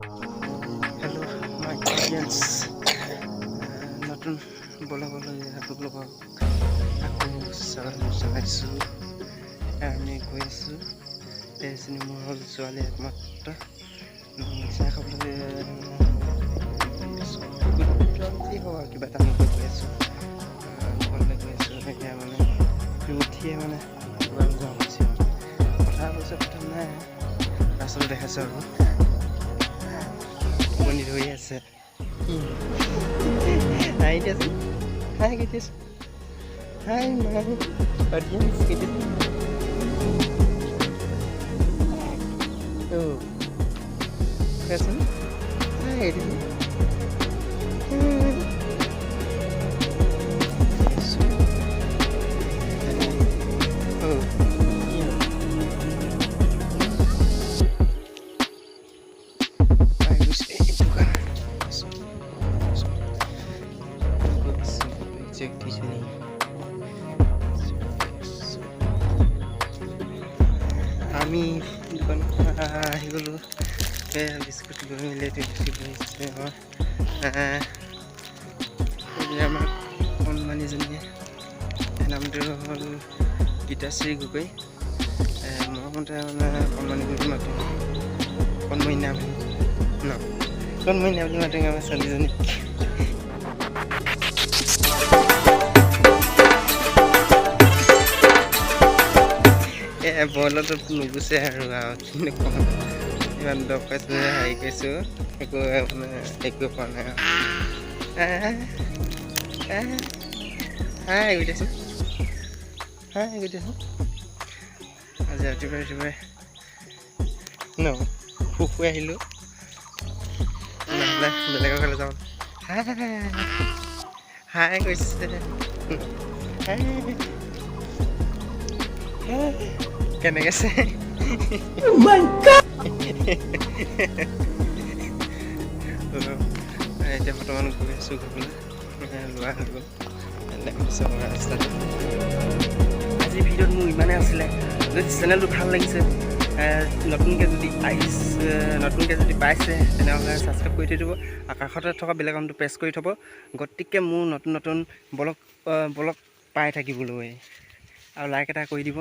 Hello, my audience. নতুন বলাবলৈ আপোনালোকক আকৌ স্বাগতম জনাইছোঁ। আমি গৈ আছোঁ এই চিনেমা হল ছোৱালী একমাত্ৰ চাহ খাবলৈ যি হওক আৰু কিবা এটা আনিবলৈ গৈ আছোঁ। ঘৰলৈ গৈ আছোঁ এতিয়া মানে উঠিয়ে মানে কিবা যাওঁ হৈছে কথা কৈছে কথা নাই ৰাস্তাটো দেখাইছোঁ আৰু টোপনি ধৰি আছে। Hi, Jesse. Hi, get this. Hi, my audience. Get this. Oh, person. Hi, get this. Oh, yeah. I wish it took a আমি দোকানখন আহি গ'লোঁ বিস্কুট লৈ মেলি আহিছে আমাৰ কণমানিজনী নামটো হ'ল গীতাশ্ৰী গগৈ। মোৰ মতে মানে কণমানি বুলি মাতো কণমইনা বুলি ন কণমইনা বুলি মাতো আমাৰ ছোৱালীজনীক। বলতো নুগুচে আৰু কিনো কম ইমান দৰৱ পাইছোঁ হেৰি কৰিছোঁ একো মানে একো পোৱা নাই হাই গৈছোঁ আজি ৰাতিপুৱাই ন শুই আহিলোঁ বেলেগৰ ঘৰলৈ যাওঁ হাই কৈছে কেনেকৈ আছে এতিয়া বৰ্তমান গৈ আছোঁ ঘৰলৈ লোৱা হৈ গ'ল ৰাস্তাটো। আজি ভিডিঅ'ত মোৰ ইমানেই আছিলে। যদি চেনেলটো ভাল লাগিছে নতুনকৈ যদি পাইছে তেনেহ'লে ছাবস্ক্ৰাইব কৰি থৈ দিব আৰু কাষতে থকা বেল আইকনটো প্ৰেছ কৰি থ'ব গতিকে মোৰ নতুন ব্লগ পাই থাকিবলৈ আৰু লাইক এটা কৰি দিব।